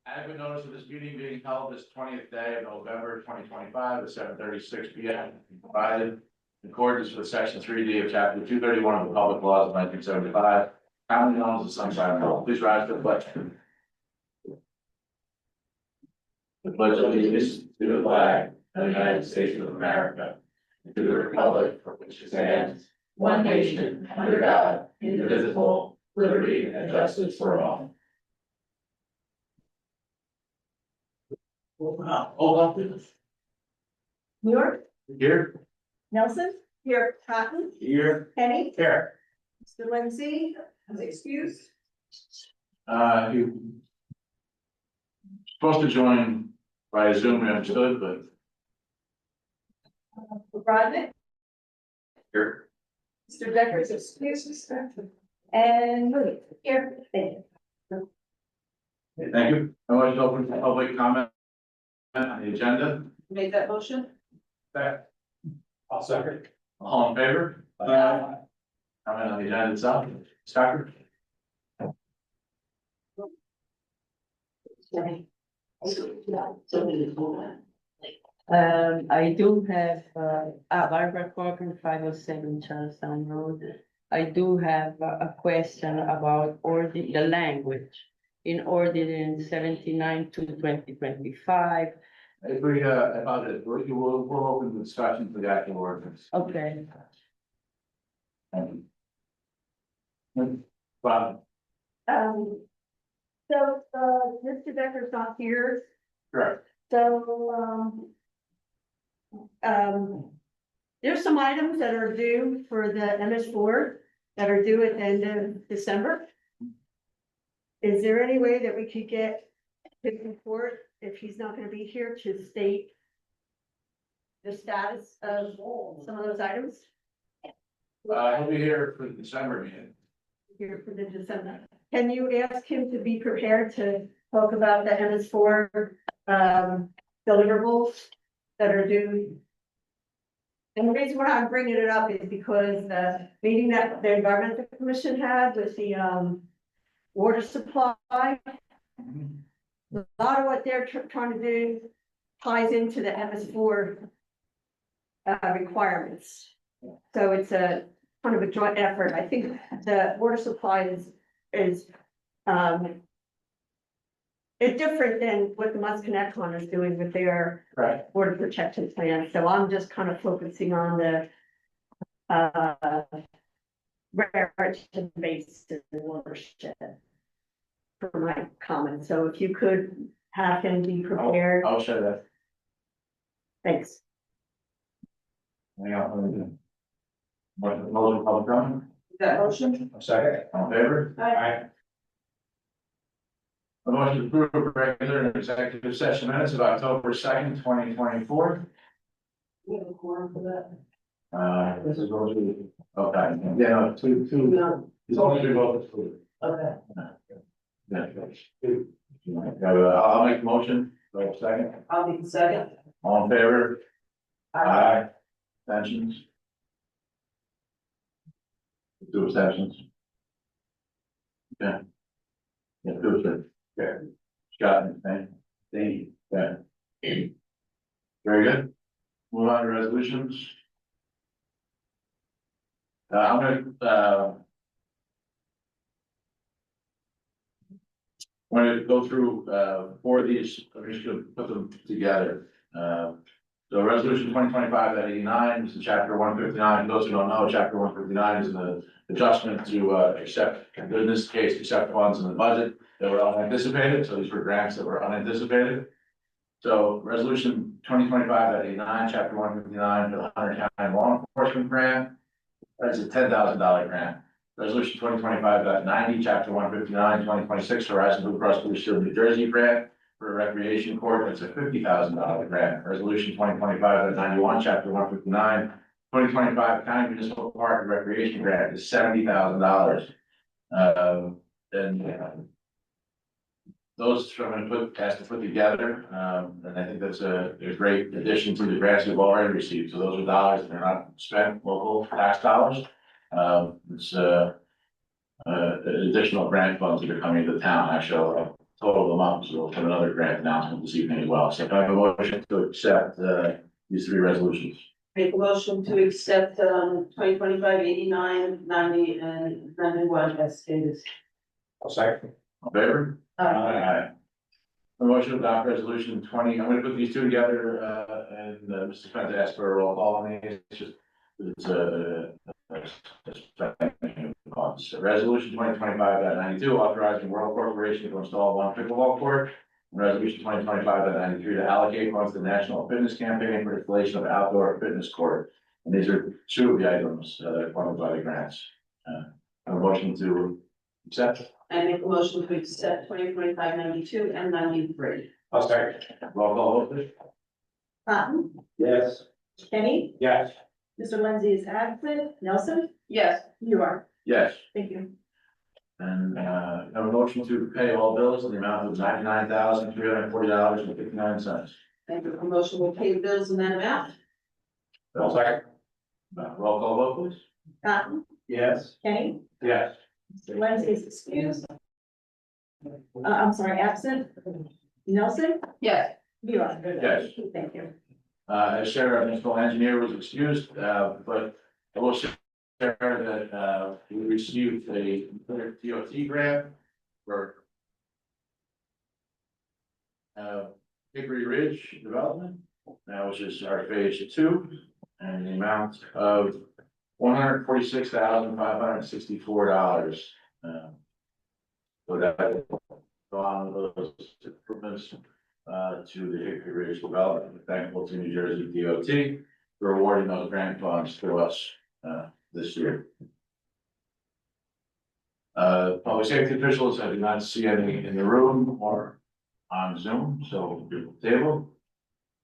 Adequate notice of this meeting being held this 20th day of November 2025 at 7:36 p.m. provided in accordance with section 3D of chapter 231 of the public laws of 1975, commonly known as the Sunshine Law. Please rise to the pledge. The pledge of allegiance to the flag of the United States of America, and to the republic for which it stands, one nation, under God, indivisible, liberty and justice for all. Hold on. New York, Here. Nelson, here, Cotton, Here. Penny, Here. Mr. Lindsay, as excused. He supposed to join by Zoom, I understood, but Rodney, here. Mr. Decker's excused. And Moody, here, thank you. Okay, thank you. I want to open for public comment on the agenda. Made that motion? Back. I'll second. All in favor? Comment on the agenda itself. Stocker? I do have, Barbara Corcoran, 507 Charlestown Road. I do have a question about the language in ordinance 79/2025. If we, about it, we'll open the discussion for the actual ordinance. Okay, Bob, So, Mr. Decker's not here, correct. so, there's some items that are due for the MS4 that are due at the end of December. Is there any way that we could get his report, if he's not gonna be here, to state the status of some of those items? He'll be here for the December meeting. Here for the December. Can you ask him to be prepared to talk about the MS4 deliverables that are due? And the reason why I'm bringing it up is because the meeting that the Environmental Commission had with the water supply, a lot of what they're trying to do ties into the MS4 requirements. So it's a kind of a joint effort. I think the water supply is it's different than what the Musconetcon is doing with their Right. water protection plan. So I'm just kind of focusing on the raritan basin watershed for my comments. So if you could have him be prepared, I'll show that. thanks. Hang on. Motion public comment? That motion? Second. All in favor? Aye. A motion to approve regular and executive session minutes of October 2nd, 2024. We have a quorum for that. This is going to be, okay, yeah, no, two, No. it's only two votes. Okay. Yeah, I'll make the motion, so second, I'll be the second. all in favor? Aye. Abstentions? Two abstentions. Yeah. Yeah, two abstentions. Yeah. Scott, thank you. Yeah. Very good. Move on to resolutions. I'm gonna go through, four of these, I'm just gonna put them together. So resolution 2025-89 is in chapter 159. Those who don't know, chapter 159 is the adjustment to, accept, in this case, accept funds in the budget that were unanticipated. So these were grants that were unanticipated. So resolution 2025-89, chapter 159 for the Hunter County Law Enforcement Grant. That's a $10,000 grant. Resolution 2025-90, chapter 159, 2026 Horizon Blue Cross Blue Shield New Jersey grant for a recreation court. That's a $50,000 grant. Resolution 2025-91, chapter 159, 2025 County Municipal Park and Recreation grant is $70,000. And those I'm going to ask to put together, and I think that's a great addition to the grants we've already received. So those are dollars that are not spent, local tax dollars. It's additional grant funds that are coming to the town. Actually, I'll total amount, so we'll have another grant announcement this evening as well. So if I have a motion to accept, these three resolutions. Make a motion to accept, 2025 89, 90, and 91 as stated. I'll second. In favor? Aye. A motion to adopt resolution 20, I'm gonna put these two together, and, Mr. Spence asked for a roll call on these, it's just, it's so resolution 2025-92, authorizing World Corporation to install one pickleball court. And resolution 2025-93 to allocate funds to the National Fitness Campaign for installation of outdoor fitness court. And these are two of the items, that are funded by the grants. A motion to accept. I make a motion to accept 2025 92 and 93. I'll start. Roll call, vote, please. Cotton, Yes. Kenny, Yes. Mr. Lindsay is absent, Nelson, Yes. you are, Yes. thank you. And, have a motion to pay all bills in the amount of $99,340.59. I make a motion to pay the bills in that amount. I'll second. Roll call, vote, please. Cotton, Yes. Kenny, Yes. Mr. Lindsay is excused. I'm sorry, absent, Nelson, Yes. you are. Yes. Thank you. As Sarah, our municipal engineer was excused, but I will share that, we received a DOT grant for Hickory Ridge Development, which is our phase 2, and the amount of $146,564. So that on those improvements to the Hickory Ridge Development. Thankful to New Jersey DOT for awarding those grant funds to us this year. Public safety officials, I do not see any in the room or on Zoom, so we'll table.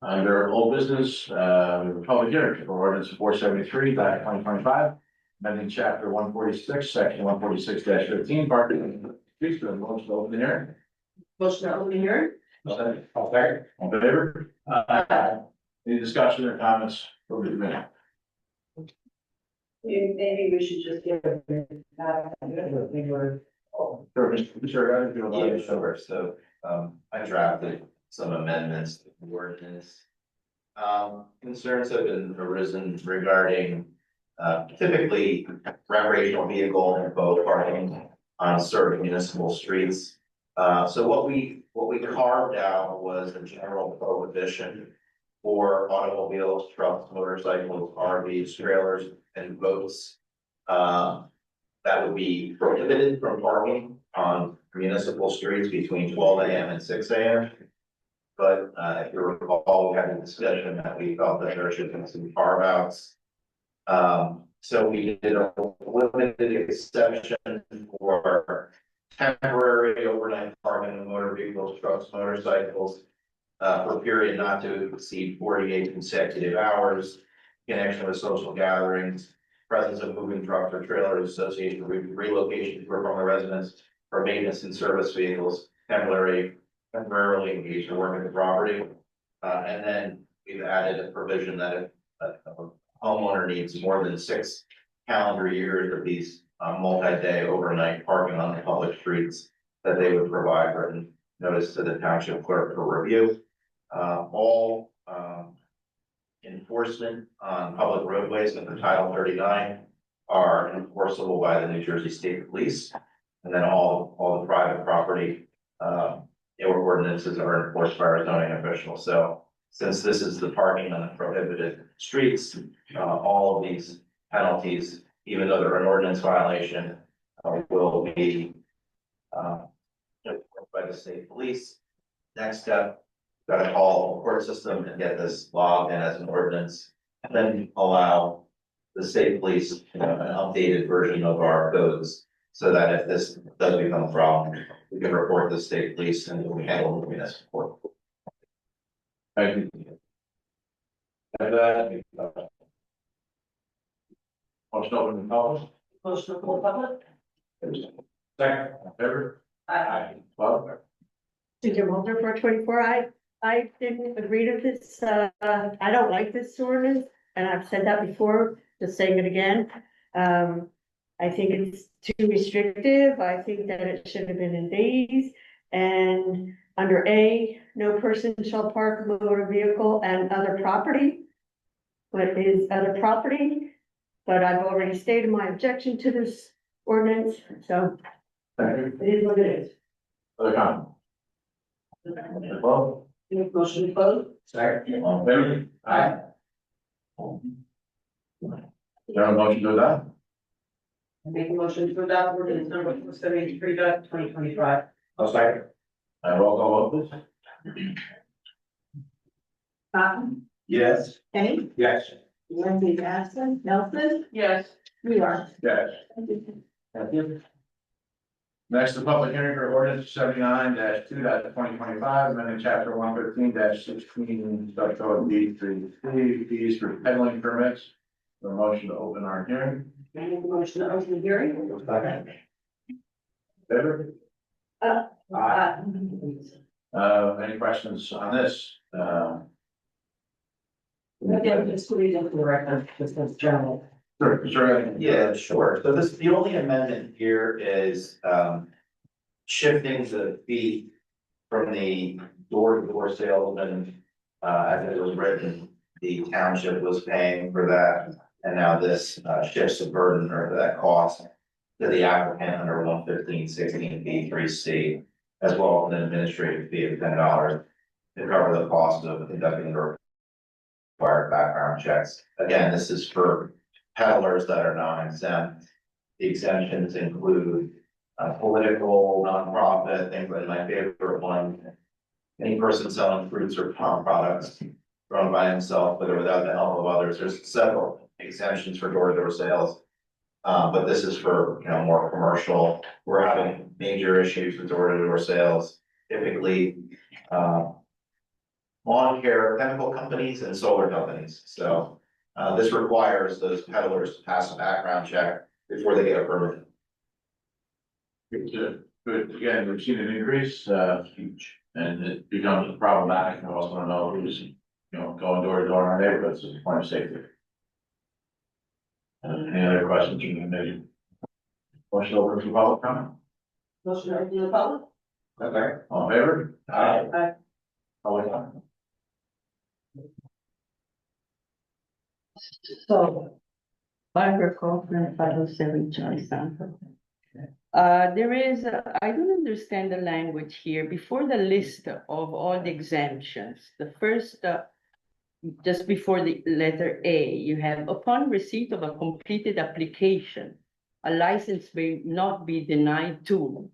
Under old business, we have a public hearing for ordinance 473/2025, amending chapter 146, section 146-15, parking. Please, do a motion to open the hearing. Motion to open the hearing. All in favor? Any discussion or comments from the committee? Maybe we should just give. Sure, Mr. Guy, if you would like. Yeah, sure, so, I drafted some amendments to the ordinance. Concerns have been arisen regarding, typically recreational vehicle and boat parking on certain municipal streets. So what we carved out was a general prohibition for automobiles, trucks, motorcycles, RVs, trailers, and boats. That would be prohibited from parking on municipal streets between 12 AM and 6 AM. But if you recall, we had a discussion that we felt that there should be some carve outs. So we did a limited exception for temporary overnight parking of motor vehicles, trucks, motorcycles, for a period not to exceed 48 consecutive hours, in connection with social gatherings, presence of moving trucks or trailers, association with relocation for former residents, or maintenance and service vehicles, temporarily engaged in working the property. And then we've added a provision that if a homeowner needs more than 6 calendar years of these multi-day overnight parking on the public streets, that they would provide written notice to the township clerk for review. All enforcement on public roadways under Title 39 are enforceable by the New Jersey State Police. And then all the private property ordinances are enforced by our zoning officials. So since this is the parking on the prohibited streets, all of these penalties, even though they're an ordinance violation, will be enforced by the state police. Next step, got to call the court system and get this logged in as an ordinance, and then allow the state police an updated version of our codes, so that if this does become a problem, we can report to the state police and we handle the municipal court. Thank you. And motion open the public. Motion to close public. Second, favor? Aye. Well, Ginger Mulder for 24, I didn't agree to this, I don't like this ordinance, and I've said that before, just saying it again. I think it's too restrictive, I think that it should have been in days, And under A, no person shall park motor vehicle and other property. What is other property? But I've already stated my objection to this ordinance, so Thank you. it is what it is. Other comment? Well, Motion to close? second, all in favor? Aye. Is there a motion to adopt? Make a motion to adopt ordinance number 473-2025. I'll second. Roll call vote, please. Cotton, Yes. Kenny, Yes. Lindsay, absent, Nelson, Yes. we are. Yes. Thank you. Next, the public hearing for ordinance 79-2-2025, amending chapter 115-16, subcode B3C, fees for peddling permits. The motion to open our hearing. Make a motion to open the hearing. Second. Favor? Aye. Any questions on this? Again, just read into the record, just as general. Sure. Yeah, sure. So this, the only amendment here is, shifting the fee from the door-to-door salesman. As it was written, the township was paying for that, and now this, shifts the burden or that cost to the applicant under 115-16 B3C, as well as an administrative fee of $10 to cover the cost of conducting the required background checks. Again, this is for peddlers that are non-exempt. The exemptions include political, nonprofit, things like my favorite one. Any person selling fruits or farm products grown by himself, with or without the help of others. There's several exemptions for door-to-door sales. But this is for, more commercial. We're having major issues with door-to-door sales, typically, lawn care chemical companies and solar companies. So, this requires those peddlers to pass a background check before they get a permit. Good. Again, we've seen an increase, huge, and it becomes problematic. I also want to know who's, going door to door in our neighborhoods as a point of safety. Any other questions from the committee? Motion over to public comment? Motion to open the public. Okay. All in favor? Aye. Public comment? So, Barbara Kaufman, 507 Charlestown. There is, I don't understand the language here. Before the list of all the exemptions, the first, just before the letter A, you have upon receipt of a completed application, a license may not be denied to.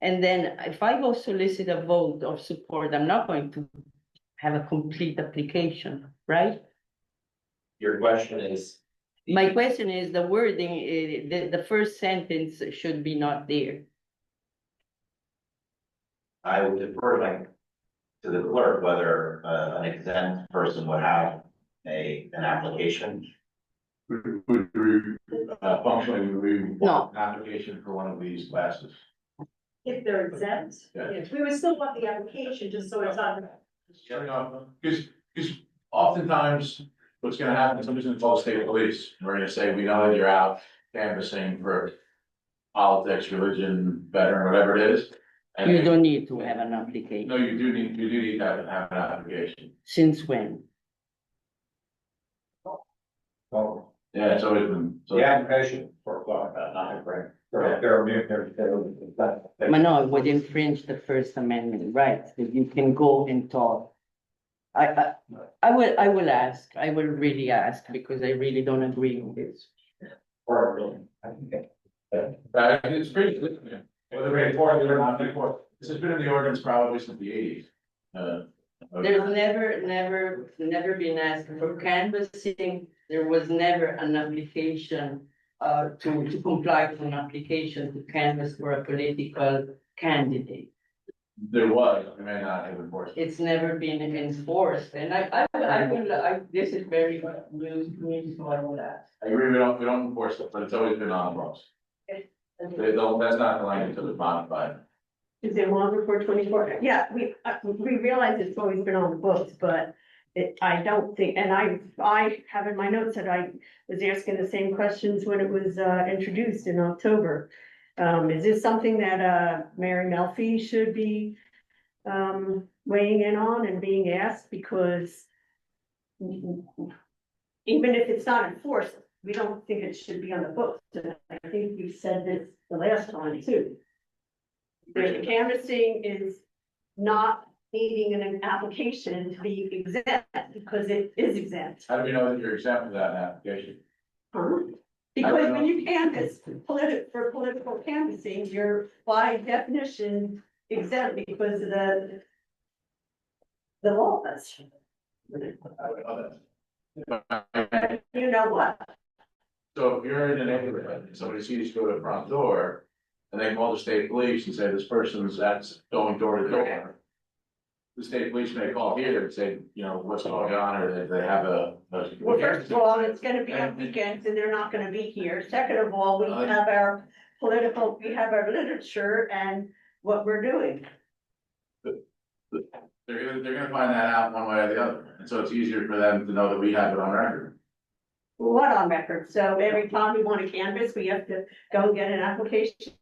And then if I go solicit a vote of support, I'm not going to have a complete application, right? Your question is, My question is, the wording, the first sentence should be not there. I would defer to the clerk whether an exempt person would have an application. Functionally, we No. want an application for one of these classes. If they're exempt, Yeah. yes, we would still want the application, just so it's on. Because oftentimes, what's gonna happen, somebody's gonna call the state police, and we're gonna say, we know that you're out canvassing for politics, religion, veteran, whatever it is. And You don't need to have an application. No, you do need to have an application. Since when? Oh. Yeah, it's always been. So The application for, not a grant. But no, it would infringe the First Amendment rights, that you can go and talk. I will ask, I will really ask, because I really don't agree with this. It's pretty, whether we're for it or not, this has been in the ordinance probably since the eighties. There's never been asked for canvassing, there was never an application, to comply with an application to canvass for a political candidate. There was, we may not have enforced. It's never been enforced, and this is very news to me, so I will ask. I agree, we don't enforce it, but it's always been on the books. That's not the language that was modified. Is it longer for 24? Yeah, we realize it's always been on the books, but I don't think, and I have in my notes that I was asking the same questions when it was introduced in October. Is this something that, Mary Melfi should be, weighing in on and being asked? Because even if it's not enforced, we don't think it should be on the books. And I think you said this the last time too. The canvassing is not needing an application to be exempt because it is exempt. How do we know that you're exempt of that application? Huh? Because when you canvass for political canvassing, you're by definition exempt because of the laws. I would know that. You know what? So if you're in a neighborhood, and somebody sees you go to the front door, and they call the state police and say this person's that's going door to door. The state police may call here and say, you know, what's going on, or they have a. Well, first of all, it's gonna be on weekends and they're not gonna be here. Second of all, we have our we have our literature and what we're doing. They're gonna find that out one way or the other, and so it's easier for them to know that we have it on record. What on record? So every time we want to canvass, we have to go and get an application.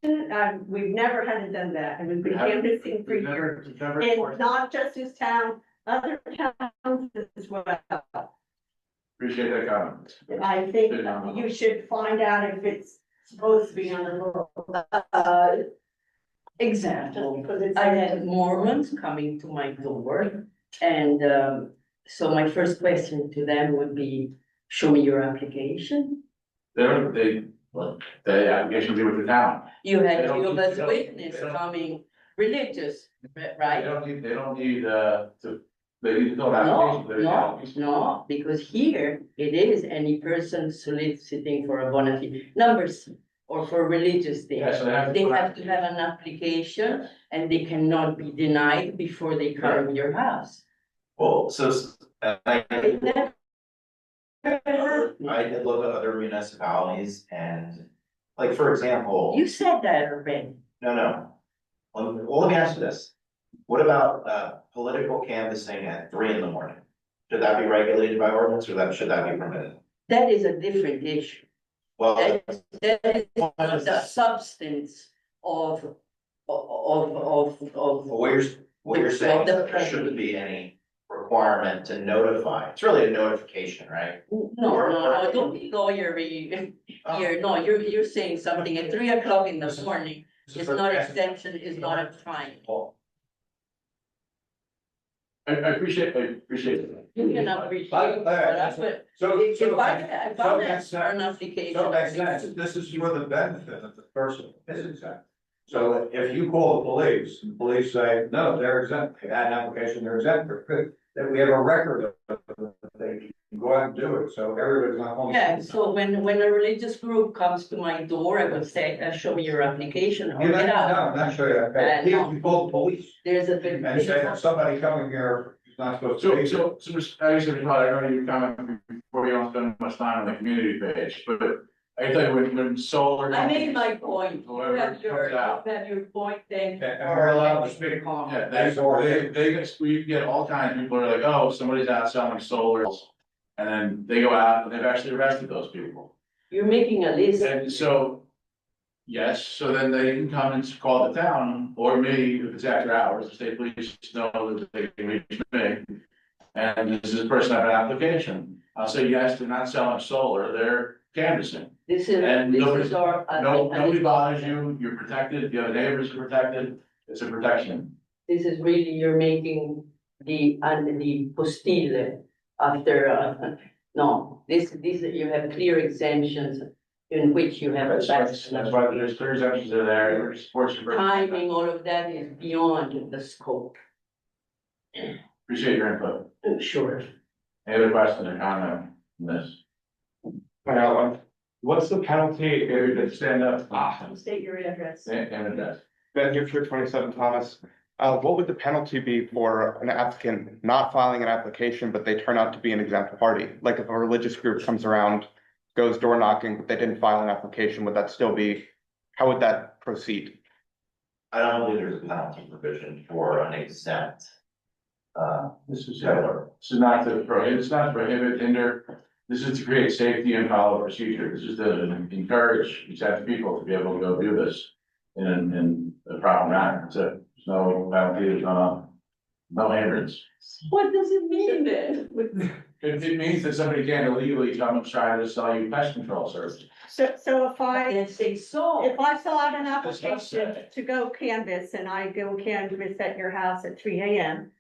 We've never had it done that, and we've been canvassing for years. And not just this town, other towns as well. Appreciate that comment. I think you should find out if it's supposed to be on the Example, because it's. I had Mormons coming to my door, and so my first question to them would be, show me your application. The application will be with the town. You They had don't Jehovah's need- Witness they don't- coming, religious, They right? don't need, they need to fill an No, application. no, no, because here it is any person soliciting for a bona fide, number C, or for religious things. Yeah, so They have to have an application and they cannot be denied before they come to your house. Well, so I It never I did look at other municipalities and, like, for example. You said that already. No. Let me ask you this. What about, political canvassing at 3 a.m? Should that be regulated by ordinance or should that be permitted? That is a different issue. Well, That is not the substance of. what you're saying is that there shouldn't be any requirement to notify. It's really a notification, right? No, don't be lawyery here. No, you're saying something at 3 o'clock in the morning. It's not exemption, it's not a fine. I appreciate it. You can appreciate, but that's what, So, if so, I ask for an so application. makes sense, this is for the benefit of the person who is exempt. So if you call the police, and the police say, no, they're exempt, they had an application, they're exempt, they're good, then we have a record of it, they can go out and do it, so everybody's not home. Yeah, so when a religious group comes to my door, I would say, show me your application or You get out. no, I'm not sure, No. you call the police There's a big. and say, somebody coming here is not supposed to be. So, I guess, I know you comment before you don't spend much time on the community page, but I tell you, when solar. I made my point. You Whoever have your, comes out. you have your point then. And we're allowed to speak. Yeah, we get all kinds of people who are like, oh, somebody's out selling solar. And then they go out and they've actually arrested those people. You're making a list. And so, yes, so then they can come and call the town or me if it's after hours, the state police know that they can reach me. And does this person have an application? I'll say, yes, they're not selling solar, they're canvassing. This is, And this nobody- is our. Nobody bothers you, you're protected, you have neighbors who are protected, it's a protection. This is really, you're making the postille after, no, this, you have clear exemptions in which you have. That's why there's clear exemptions are there, it supports your. Timing, all of that is beyond the scope. Appreciate your input. Sure. Any other question or comment on this? What's the penalty Maybe if just stand up. State your address. And address. Ben here for 27 Thomas. What would the penalty be for an applicant not filing an application, but they turn out to be an exempt party? Like if a religious group comes around, goes door knocking, but they didn't file an application, would that still be, how would that proceed? I don't believe there's a penalty provision for an exempt. This is not to prohibit, it's not to prohibit, hinder, this is to create safety and follow procedure, this is to encourage exempt people to be able to go do this. in a proper manner, that's it. There's no penalty, there's no hindrance. What does it mean then? It means that somebody can't illegally come and try to sell you pest control services. So if I say so. If I fill out an That's what I'm application saying. to go canvas and I go canvas at your house at 3 a.m.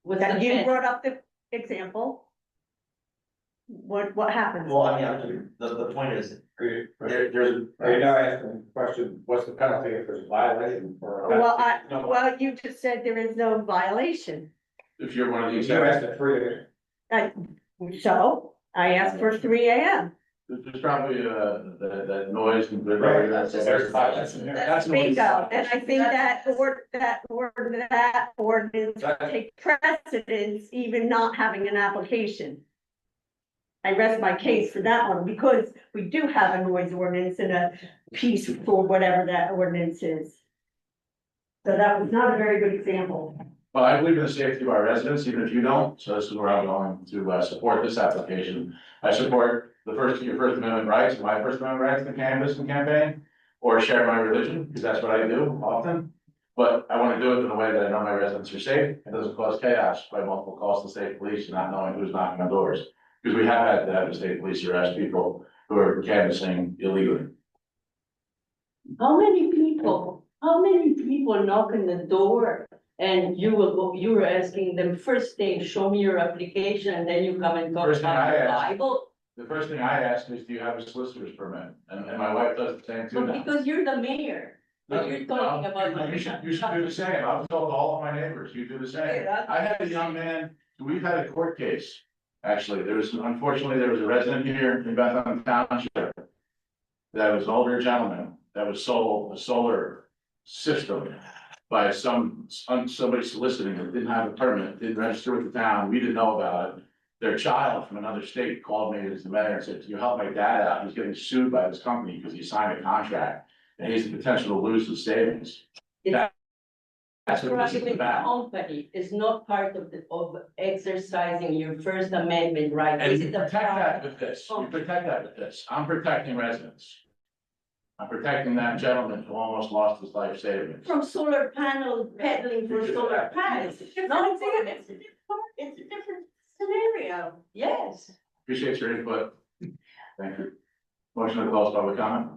That you brought up the example. What happens? Well, I mean, the point is, there's, Are you now asking the question, what's the penalty if there's a violation for? Well, you just said there is no violation. If you're one of these. You asked it for So I asked for 3 a.m. There's probably, that noise and. Right. That's Bingo, and I think that ordinance take precedence, even not having an application. I rest my case for that one, because we do have a noise ordinance and a piece for whatever that ordinance is. So that was not a very good example. Well, I believe in the safety of our residents, even if you don't, so this is where I'm going to, support this application. I support your First Amendment rights, my First Amendment rights to canvass and campaign, or share my religion, because that's what I do often. But I want to do it in a way that I know my residents are safe, and doesn't cause chaos by multiple calls to state police and not knowing who's knocking on doors. Because we have had to have the state police arrest people who are canvassing illegally. How many people knock on the door and you were asking them first thing, show me your application, and then you come and talk First thing about I the ask. Bible? The first thing I ask is, do you have a solicitor's permit? And my wife does the same too But now. because you're the mayor, but you're talking about. You should do the same. I've told all of my neighbors, you do the same. I had a young man, we've had a court case. Actually, unfortunately, there was a resident here in Bethlehem Township. That was an older gentleman that was sold a solar system by somebody soliciting it, didn't have a permit, didn't register with the town, we didn't know about it. Their child from another state called me as the mayor and said, can you help my dad out? He's getting sued by this company because he signed a contract and he has the potential to lose his savings. That's what this is Private about. company is not part of exercising your First Amendment right. And This you is a protect that private with this, you company. protect that with this. I'm protecting residents. I'm protecting that gentleman who almost lost his life savings. From solar panel peddling for solar panels. No, it's a different scenario. Yes. Appreciate your input. Thank you. Motion to close public comment.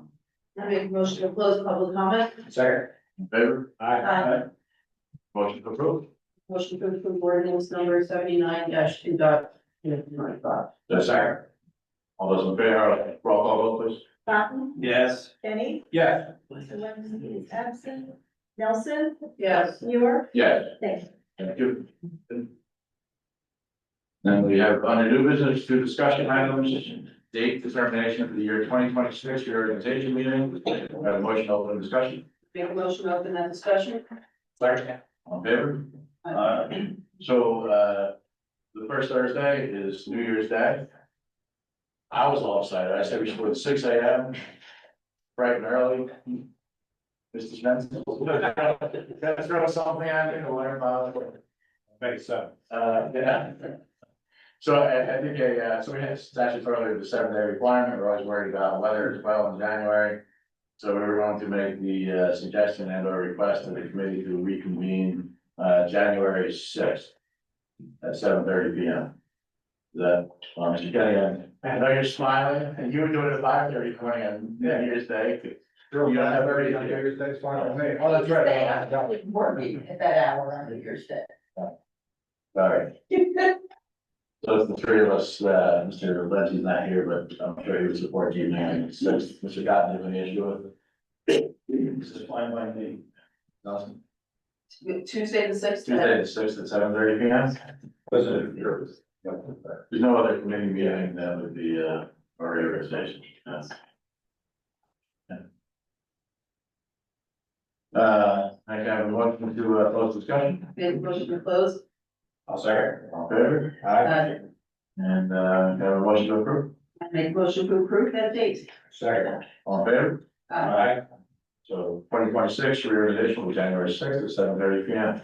I make a motion to close public comment. Second. In favor? Aye. Motion approved. Motion to approve ordinance number 79-2.25. Second. All those in favor, roll call vote please. Barton, Yes. Kenny, Yes. Swensky is absent, Nelson, Yes. Muir, Yes. thank you. Thank you. Then we have under new business, 2 discussion items, date determination for the year 2026 reorganization meeting. We have a motion to open discussion. Make a motion to open that discussion. Second. On favor? So, the first Thursday is New Year's Day. I was all excited. I said we should put it 6 a.m. bright and early. Mr. Spence. That's throw something at me or whatever. Makes sense. Yeah. So I think so we had statutorily the 7-day requirement. We're always worried about weather as well in January. So we were going to make the suggestion and or request to the committee to reconvene January 6th at 7:30 p.m. That, Mr. Kenny, I know you're smiling and you were doing it at 5:30 morning on New Year's Day. You don't have everything to do. Your day's fine with me. Oh, that's right. Working at that hour on New Year's Day. Sorry. So it's the 3 of us, Mr. Lindsay's not here, but I'm sure he would support you, man. Mr. Cotton, have any issue with it? This is fine by me. Nelson? Tuesday the 6th. Tuesday the 6th at 7:30 p.m. There's no other committee meeting that would be, or reorganization. I have a motion to close discussion. Make a motion to close. I'll second. All in favor? Aye. And, have a motion to approve. Make a motion to approve that date. Second. All in favor? Aye. So 2026 reorganization will be January 6th at 7:30 p.m.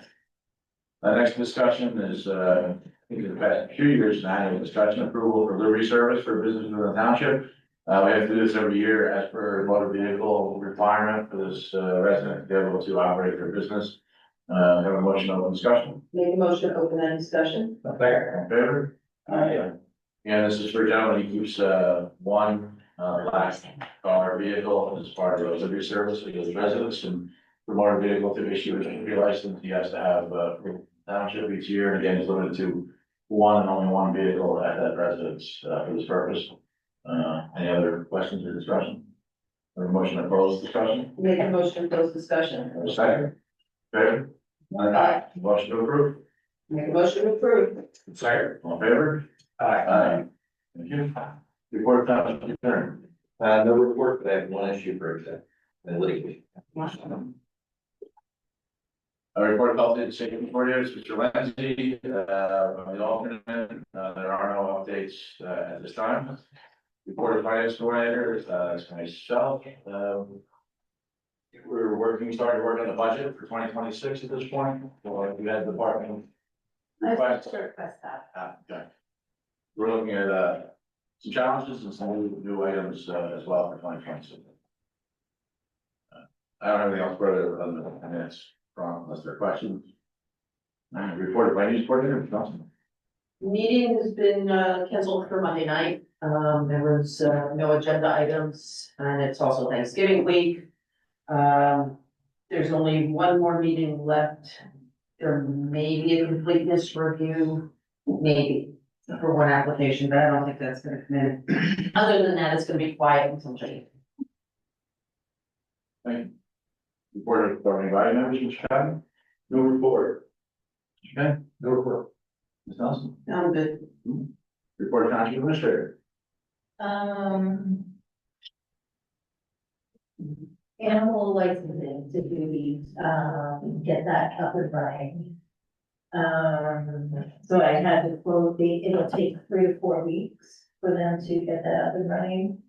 The next discussion is, I think in the past few years, an annual discussion approval for livery service for businesses in the township. We have to do this every year as per motor vehicle requirement for this resident to be able to operate their business. Have a motion of discussion. Make a motion to open that discussion. All in favor? Aye. And this is for gentleman, he keeps one last car vehicle as part of the delivery service for his residents, and for motor vehicle to issue a delivery license, he has to have township each year, and again, he's limited to one and only one vehicle at that residence for this purpose. Any other questions or discussion? Or a motion to close discussion? Make a motion to close discussion. Second. Favor? Aye. Motion to approve. Make a motion to approve. Second. All in favor? Aye. Thank you. Report township attorney. No report, but I have one issue for example, in litigation. A report of health and safety coordinators, Mr. Lindsay, on the alternate, there are no updates, at this time. Report of finance coordinator, it's myself, started working on the budget for 2026 at this point, so we had department. Request that. Okay. We're looking at, some challenges and some new items, as well for 2026. I don't have anything else further other than minutes from, unless there are questions. Report of finance coordinator, Johnson. Meeting has been canceled for Monday night. There was no agenda items, and it's also Thanksgiving week. There's only one more meeting left. There may be a completeness review, maybe, for one application, but I don't think that's gonna come in. Other than that, it's gonna be quiet until June. Thank you. Report of governing body members, Mr. Chapman. No report. Okay, no report. Ms. Nelson. I'm good. Report of township administrator. Animal licensing to do these, get that up and running. So I had to quote, it'll take 3 to 4 weeks for them to get that up and running.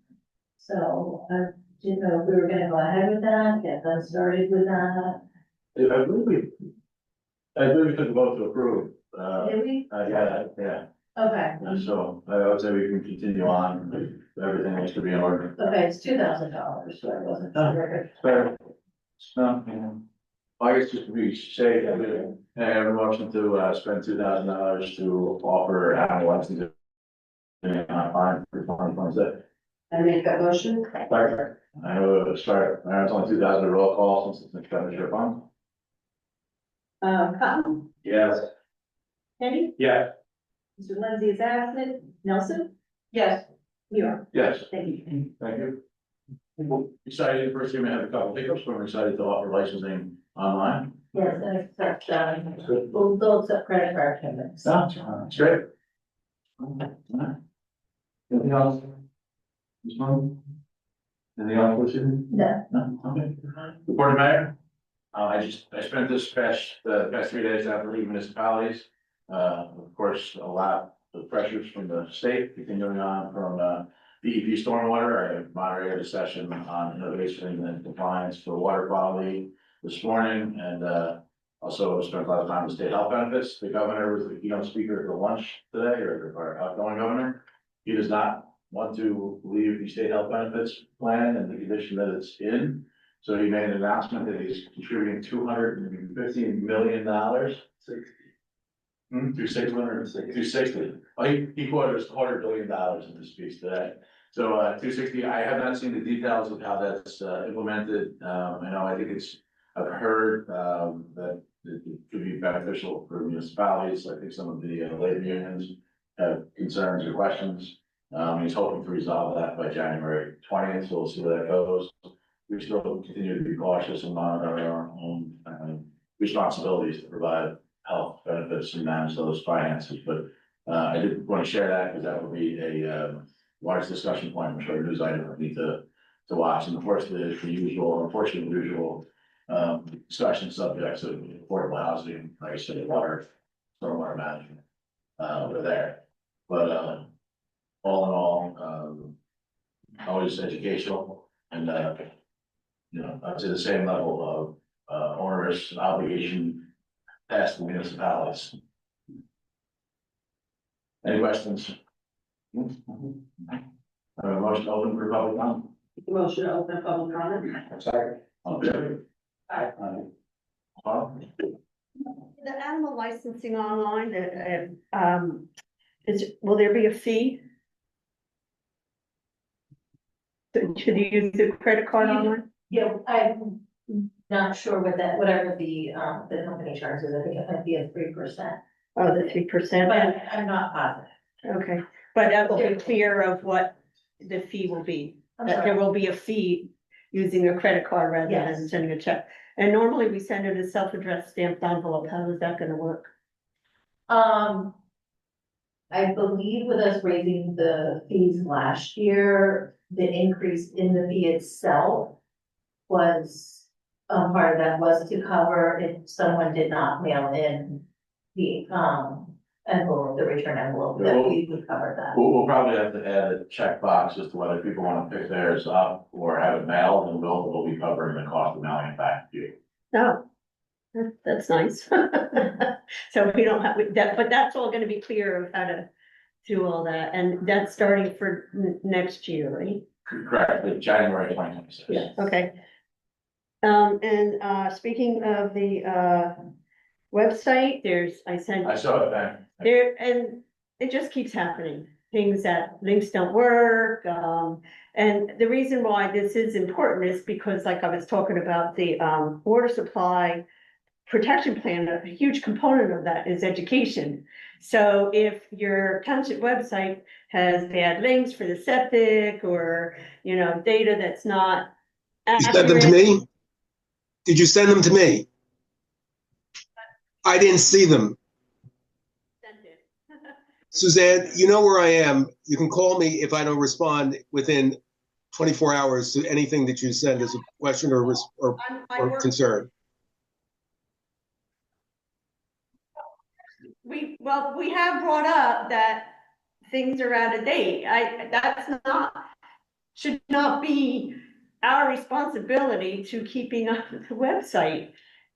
So I didn't know if we were gonna go ahead with that, get them started with that. I believe we took a vote to approve. Did we? Yeah. Okay, So I would say we can continue on. Everything needs to be in order. okay, it's $2,000, so I wasn't sure. Fair. No, I guess just to be safe, I have a motion to spend $2,000 to offer animal licensing. Fine for 2026. I make that motion. I know it's only 2,000 roll call since it's an expenditure fund. Cotton, Yes. Kenny, Yeah. Mr. Lindsay is absent, Nelson, Yes. you are, Yes, thank you. thank you. Excited, first year we have a couple hiccups, but we're excited to offer licensing online. Yes, and accept, we'll accept credit card payments. It's great. Anything else? This one? Anything else, Lucy? No. No, okay. Report of mayor. I spent the past 3 days out with municipalities. Of course, a lot of pressures from the state continuing on from, DEP stormwater. I moderated a session on innovation and compliance for water quality this morning, and, also spent a lot of time with state health benefits. The governor was the keynote speaker at the lunch today, or our outgoing governor. He does not want to leave the state health benefits plan and the condition that it's in. So he made an announcement that he's contributing $215 million. 260. Well, he quoted us $200 billion in his speech today. So, 260, I have not seen the details of how that's, implemented. I think I've heard, that it could be beneficial for municipalities. I think some of the labor unions have concerns or questions. He's hoping to resolve that by January 20th, so we'll see where that goes. We still continue to be cautious and monitor our own responsibilities to provide health benefits and manage those finances, but I did want to share that because that would be a large discussion point. I'm sure a news item we need to watch, and of course the usual discussion subjects of affordable housing, like I said, water, stormwater management over there. But all in all, always educational and up to the same level of onerous obligation past the municipalities. Any questions? Motion open for public comment. Motion to open public comment. Second. All in favor? Aye. Paul? The animal licensing online, will there be a fee? Should you use the credit card online? Yeah, I'm not sure what that, whatever the company charges, I think it might be a 3%, Oh, the 3%, but I'm not positive. okay, but that will be clear of what the fee will be. I'm That there sorry. will be a fee using a credit card rather than Yes. sending a check. And normally we send it a self-addressed stamped envelope. How is that gonna work? I believe with us raising the fees last year, the increase in the fee itself was, part of that was to cover if someone did not mail in the, envelope, the return envelope, that we would cover that. We'll probably have to add a checkbox as to whether people want to pick theirs up or have it mailed, and we'll be covering the cost of mailing it back to you. No, that's nice. So we don't have, that, but that's all gonna be clear of how to do all that, and that's starting for next year, right? Correct, January 2026. Yeah, okay. Speaking of the, website, I I saw it then. there, and it just keeps happening. Things that links don't work, and the reason why this is important is because, like I was talking about, the, water supply protection plan, a huge component of that is education. So if your township website has bad links for the septic or, data that's not You sent them to accurate. me? Did you send them to me? I didn't see them. Suzanne, you know where I am. You can call me if I don't respond within 24 hours to anything that you send as a question or concern. We have brought up that things are out of date. Should not be our responsibility to keeping up with the website,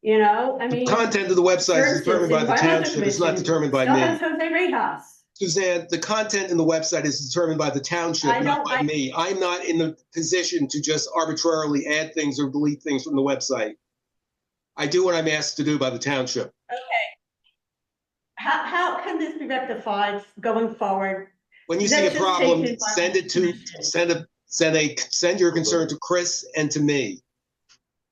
I mean. The content of the website is determined by the township. It's not determined by me. Jose Rejas. Suzanne, the content in the website is determined by the township, not by me. I'm not in the position to just arbitrarily add things or delete things from the website. I do what I'm asked to do by the township. Okay. How can this be rectified going forward? When you see a problem, send your concern to Chris and to me,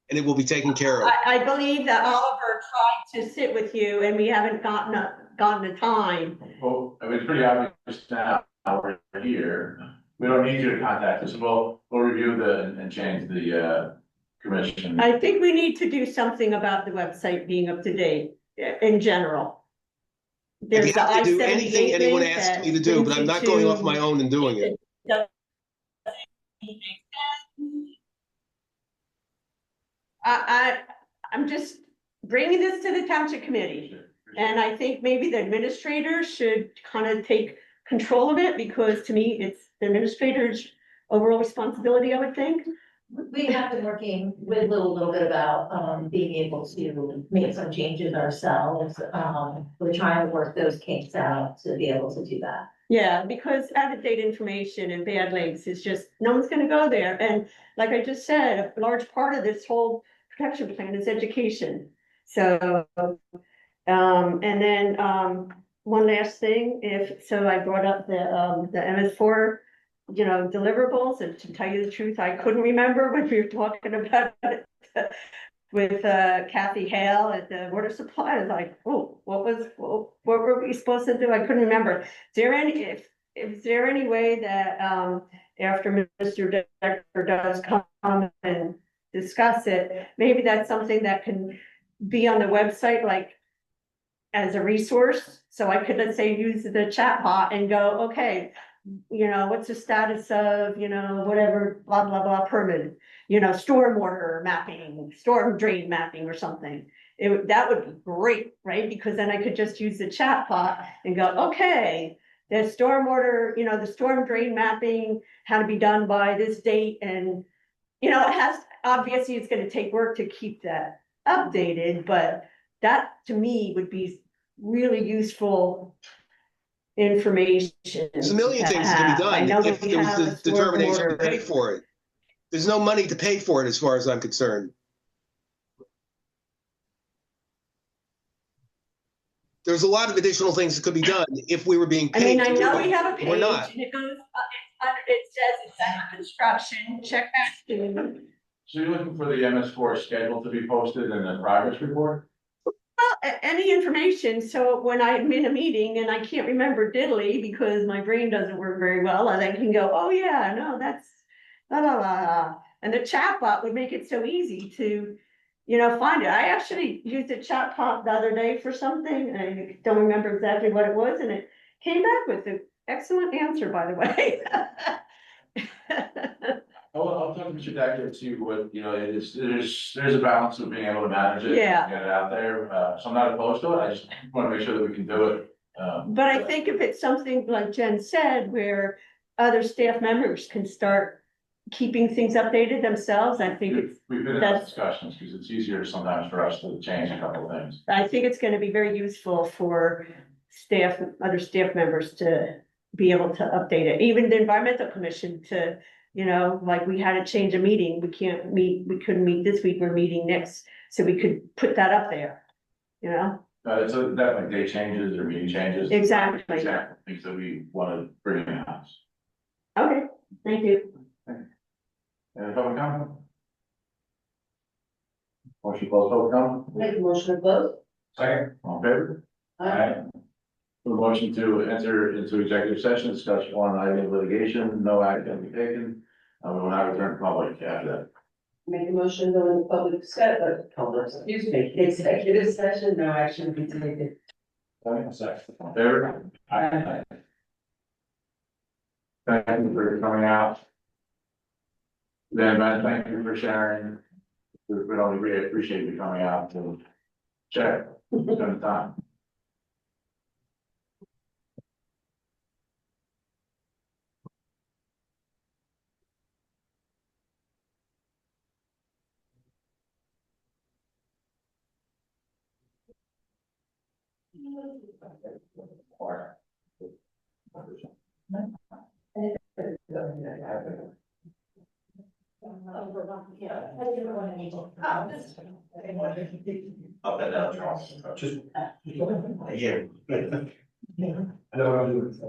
and it will be taken care of. I believe that Oliver tried to sit with you and we haven't gotten the time. Well, I mean, it's pretty obvious now, we're here. We don't need you to contact us. We'll review and change the, commission. I think we need to do something about the website being up to date in general. I'd be happy to do anything anyone asks me to do, but I'm not going off my own and doing it. I'm just bringing this to the township committee. And I think maybe the administrator should kind of take control of it, because to me, it's the administrator's overall responsibility, I would think. We have been working with a little bit about, being able to make some changes ourselves. We're trying to work those kinks out to be able to do that. Yeah, because out-of-date information and bad links is just, no one's gonna go there. And like I just said, a large part of this whole protection plan is education. So, and then, one last thing, I brought up the MS4, deliverables, and to tell you the truth, I couldn't remember when we were talking about it with Kathy Hale at the water supply. I was like, oh, what were we supposed to do? I couldn't remember. Is there any way that after Mr. Decker does come and discuss it, maybe that's something that can be on the website, like as a resource? So I could, let's say, use the chat bot and go, okay, what's the status of, whatever, blah, blah, blah, permit, stormwater mapping, storm drain mapping or something. That would be great, right? Because then I could just use the chat bot and go, okay, the stormwater, the storm drain mapping had to be done by this date. And, obviously it's going to take work to keep that updated, but that to me would be really useful information. There's a million to things that can have. be I done know if we there was have a the determination to stormwater- pay for it. There's no money to pay for it as far as I'm concerned. There's a lot of additional things that could be done if we were being I paid mean, I to do know we it. have a but We're page not. and it goes, it says it's under construction, check back to. So you're looking for the MS4 schedule to be posted in the progress report? Well, any information, so when I'm in a meeting and I can't remember diddly because my brain doesn't work very well, and I can go, oh yeah, no, that's la la la la. And the chatbot would make it so easy to, find it. I actually used a chatbot the other day for something, and I don't remember exactly what it was, and it came back with an excellent answer, by the way. I'll talk to Mr. Decker and see what, it is, there's a balance of being able to manage it. Yeah. Get it out there, so I'm not opposed to it, I just wanna make sure that we can do it. But I think if it's something like Jen said, where other staff members can start keeping things updated themselves, I think it's, We've been in that's- those discussions, because it's easier sometimes for us to change a couple of things. I think it's gonna be very useful for other staff members to be able to update it, even the environmental commission to, like we had to change a meeting, we couldn't meet this week, we're meeting next, so we could put that up there, It's definitely day changes or meeting changes. Exactly. Things that we wanna bring in house. Okay, thank you. Any public comment? Motion closed, public comment? Make a motion to close. Second. All in favor? The motion to enter into executive session, discuss one item of litigation, no action will be taken. We will not return to public after that. Make a motion to go into executive session, no action to be taken. Second. All in favor? Aye. Thank you for coming out. Then, thank you for sharing. We really appreciate you coming out to check, spend the time. Up and down, Charles. Just. Yeah. I know what I'm doing.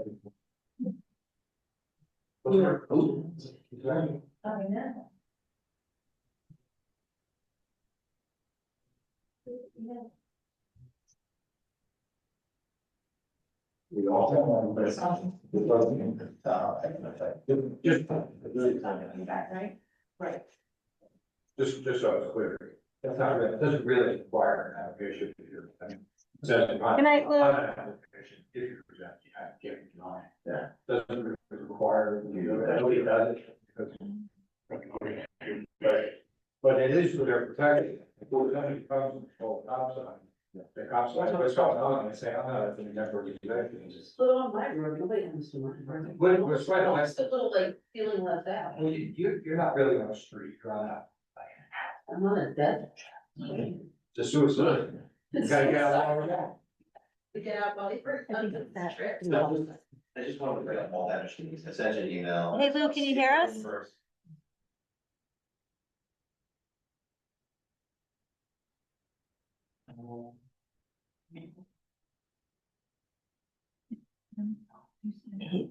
We all have one, but it's Right. just so it's clear, that's not, it doesn't really require an application. Good night, Lou. Application, if you present, you have to get denied. Yeah. Doesn't require, nobody does it. But it is for their protection. If somebody comes, well, cops on, the cops, what's going on, and they say, oh, no, it's a network executive, it's just. Put it on my road, nobody comes to my road. We're sweating, It's a little like feeling left out. well, you're not really on the street, you're on a, I'm on a dead. it's a suicide. You gotta get out of there. To get out while they first. I think it's that. I just wanted to bring up all that, I sent you an email. Hey, Lou, can you hear us? First.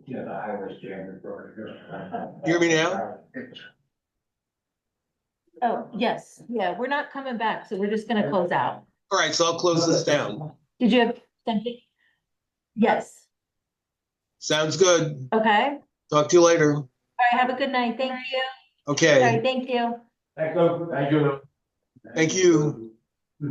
Yeah, the highway's jammed. You hear me now? Oh, yes, yeah, we're not coming back, so we're just gonna close out. All right, so I'll close this down. Did you have something? Yes, Sounds good. okay, all Talk to you later. right, have a good night, thank you. All Okay, right, thank you. Thank you. Thank you. thank you.